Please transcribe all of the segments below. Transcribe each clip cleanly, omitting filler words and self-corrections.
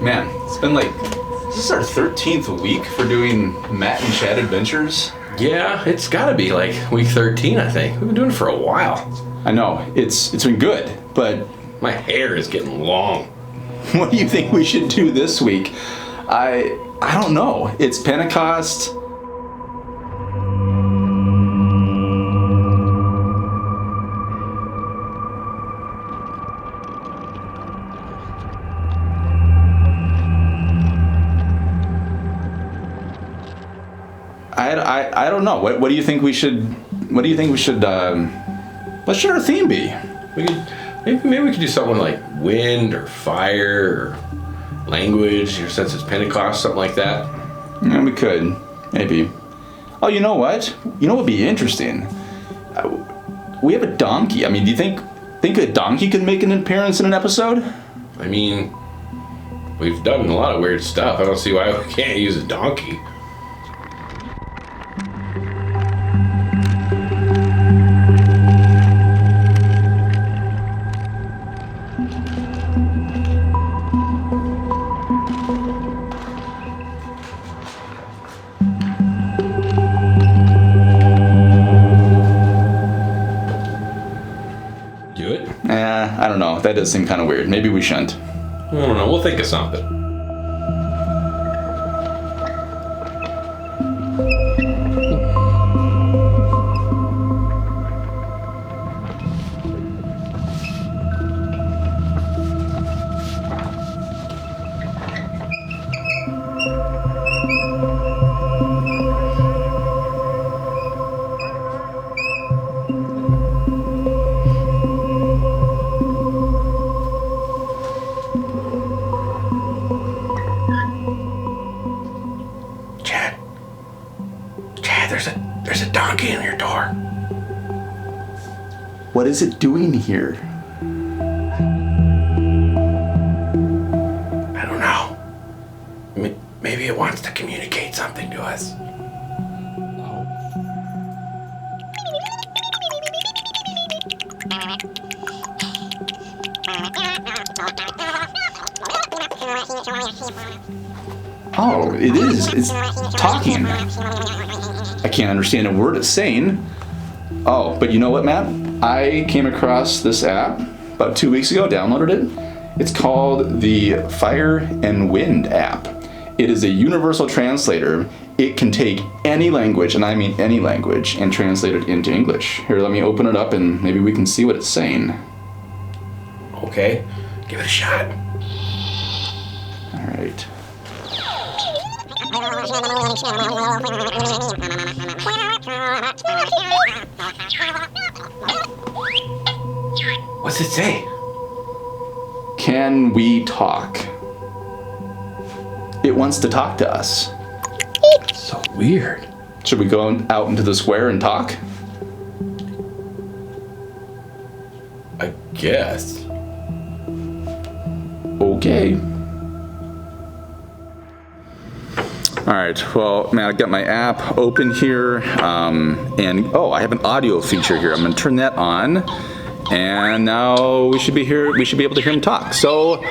Man, it's been like, this is our 13th week for doing Matt and Chad Adventures. Yeah, it's gotta be like week 13, I think. We've been doing it for a while. I know, it's been good, but... My hair is getting long. What do you think we should do this week? I don't know. It's Pentecost. I don't know. What do you think we should? What do you think we should? What should our theme be? Maybe we could do something like wind or fire or language, or since it's Pentecost, something like that. Yeah, we could. Maybe. Oh, you know what? You know what would be interesting? We have a donkey. I mean, do you think a donkey could make an appearance in an episode? I mean, we've done a lot of weird stuff. I don't see why we can't use a donkey. I don't know. That does seem kind of weird. Maybe we shouldn't. I don't know. We'll think of something. There's a donkey in your door. What is it doing here? I don't know. Maybe it wants to communicate something to us. Oh, it is. It's talking. I can't understand a word it's saying. Oh, but you know what, Matt? I came across this app about 2 weeks ago, downloaded it. It's called the Fire and Wind app. It is a universal translator. It can take any language, and I mean any language, and translate it into English. Here, let me open it up and maybe we can see what it's saying. Okay, give it a shot. All right. What's it say? Can we talk? It wants to talk to us. So weird. Should we go out into the square and talk? I guess. Okay. All right, well, man, I've got my app open here, and I have an audio feature here. I'm gonna turn that on, and now we should be able to hear him talk. So,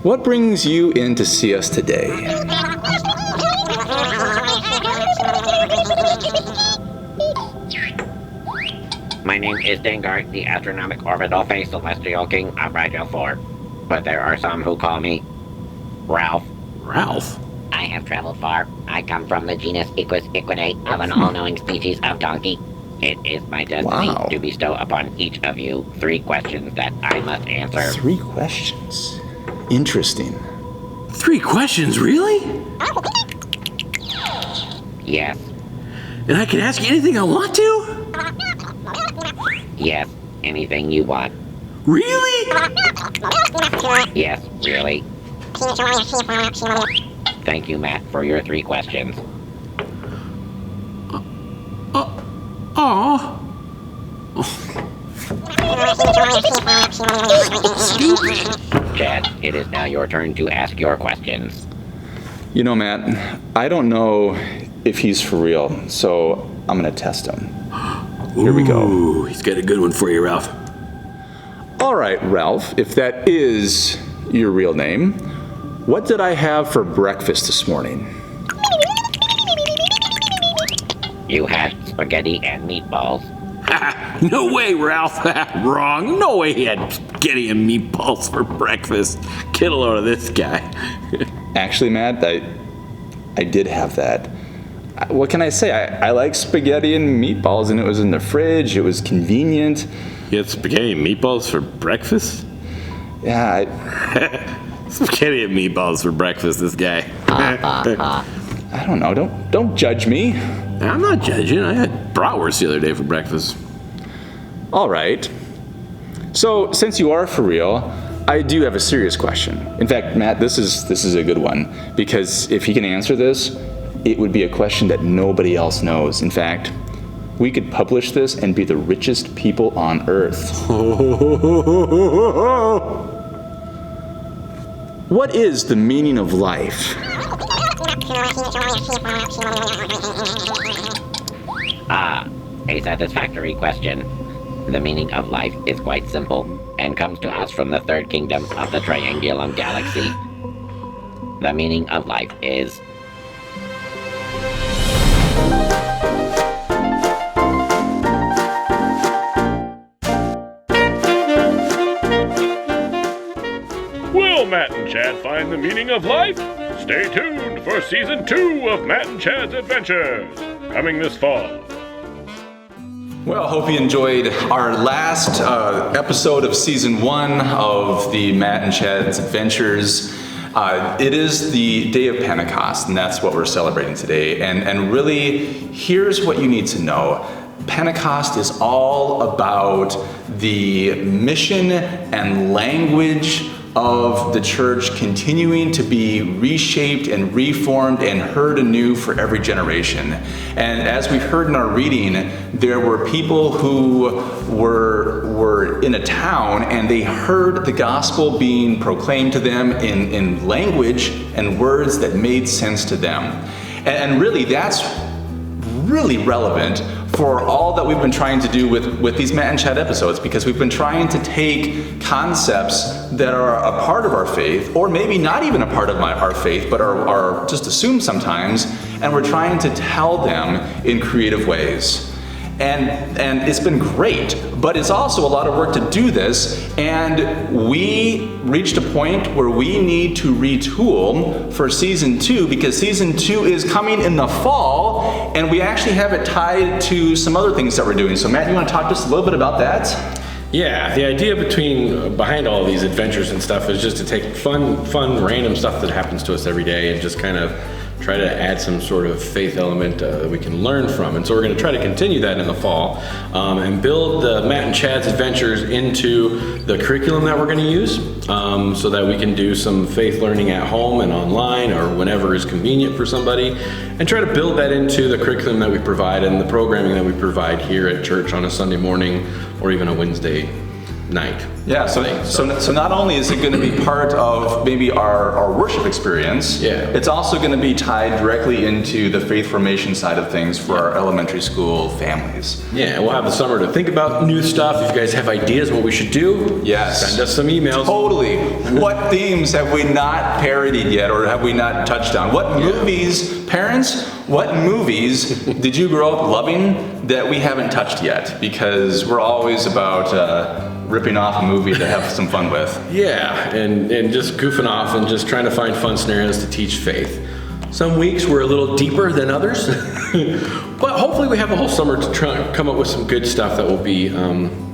what brings you in to see us today? My name is Dengar, the astronomic orbital phase celestial king of Rigel 4. But there are some who call me Ralph. Ralph? I have traveled far. I come from the genus Equus equidae of an all-knowing species of donkey. It is my destiny to bestow upon each of you 3 questions that I must answer. 3 questions? Interesting. 3 questions, really? Yes. And I can ask you anything I want to? Yes, anything you want. Really? Yes, really. Thank you, Matt, for your 3 questions. Aw. Chad, it is now your turn to ask your questions. You know, Matt, I don't know if he's for real, so I'm gonna test him. Here we go. Ooh, he's got a good one for you, Ralph. All right, Ralph, if that is your real name. What did I have for breakfast this morning? You had spaghetti and meatballs. No way, Ralph. Wrong. No way he had spaghetti and meatballs for breakfast. Get a load of this guy. Actually, Matt, I did have that. What can I say? I like spaghetti and meatballs, and it was in the fridge. It was convenient. You had spaghetti and meatballs for breakfast? Yeah, Spaghetti and meatballs for breakfast, this guy. I don't know. Don't judge me. I'm not judging. I had bratwurst the other day for breakfast. All right. So, since you are for real, I do have a serious question. In fact, Matt, this is a good one, because if he can answer this, it would be a question that nobody else knows. In fact, we could publish this and be the richest people on earth. What is the meaning of life? A satisfactory question. The meaning of life is quite simple and comes to us from the third kingdom of the Triangulum Galaxy. The meaning of life is... Will Matt and Chad find the meaning of life? Stay tuned for Season 2 of Matt and Chad's Adventures, coming this fall. Well, hope you enjoyed our last episode of Season 1 of the Matt and Chad's Adventures. It is the day of Pentecost, and that's what we're celebrating today. And really, here's what you need to know. Pentecost is all about the mission and language of the church continuing to be reshaped and reformed and heard anew for every generation. And as we heard in our reading, there were people who were in a town and they heard the gospel being proclaimed to them in language and words that made sense to them. And really, that's really relevant for all that we've been trying to do with these Matt and Chad episodes, because we've been trying to take concepts that are a part of our faith, or maybe not even a part of our faith, but are just assumed sometimes, and we're trying to tell them in creative ways. And it's been great, but it's also a lot of work to do this, and we reached a point where we need to retool for Season 2, because Season 2 is coming in the fall, and we actually have it tied to some other things that we're doing. So Matt, you want to talk just a little bit about that? Yeah, the idea behind all these adventures and stuff is just to take fun, random stuff that happens to us every day and just kind of try to add some sort of faith element that we can learn from. And so we're going to try to continue that in the fall and build the Matt and Chad's Adventures into the curriculum that we're going to use so that we can do some faith learning at home and online or whenever is convenient for somebody, and try to build that into the curriculum that we provide and the programming that we provide here at church on a Sunday morning or even a Wednesday night. Yeah, so not only is it going to be part of maybe our worship experience, it's also going to be tied directly into the faith formation side of things for our elementary school families. Yeah, we'll have the summer to think about new stuff. If you guys have ideas what we should do, send us some emails. Totally. What themes have we not parodied yet, or have we not touched on? What movies, parents, what movies did you grow up loving that we haven't touched yet? Because we're always about ripping off a movie to have some fun with. Yeah, and just goofing off and just trying to find fun scenarios to teach faith. Some weeks we're a little deeper than others, but hopefully we have a whole summer to try and come up with some good stuff that will be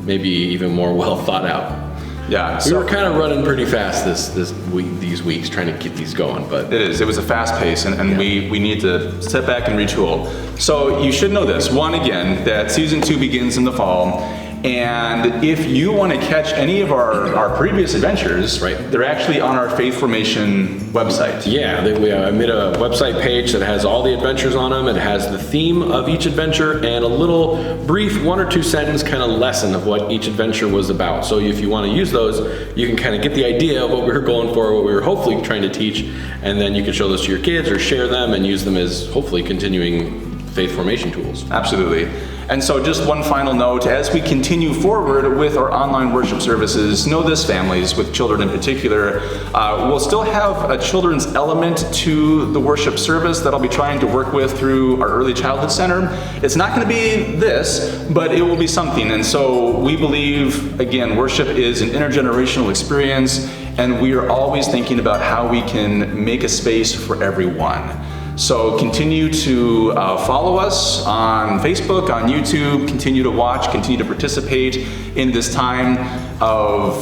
maybe even more well thought out. Yeah, we were kind of running pretty fast these weeks trying to get these going, but it was a fast pace, and we need to step back and retool. So you should know this. One, again, that Season 2 begins in the fall. And if you want to catch any of our previous adventures, they're actually on our Faith Formation website. Yeah, I made a website page that has all the adventures on them. It has the theme of each adventure and a little brief 1 or 2 sentence kind of lesson of what each adventure was about. So if you want to use those, you can kind of get the idea of what we were going for, what we were hopefully trying to teach, and then you can show those to your kids or share them and use them as hopefully continuing faith formation tools. Absolutely. And so just one final note, as we continue forward with our online worship services, know this, families, with children in particular, we'll still have a children's element to the worship service that I'll be trying to work with through our Early Childhood Center. It's not going to be this, but it will be something. And so we believe, again, worship is an intergenerational experience, and we are always thinking about how we can make a space for everyone. So continue to follow us on Facebook, on YouTube, continue to watch, continue to participate in this time of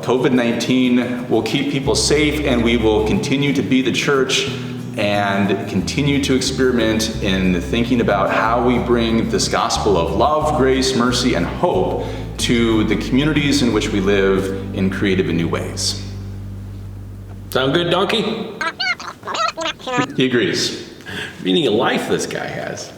COVID-19. We'll keep people safe, and we will continue to be the church and continue to experiment in thinking about how we bring this gospel of love, grace, mercy, and hope to the communities in which we live in creative and new ways. Sound good, Donkey? He agrees. Meaning of life this guy has.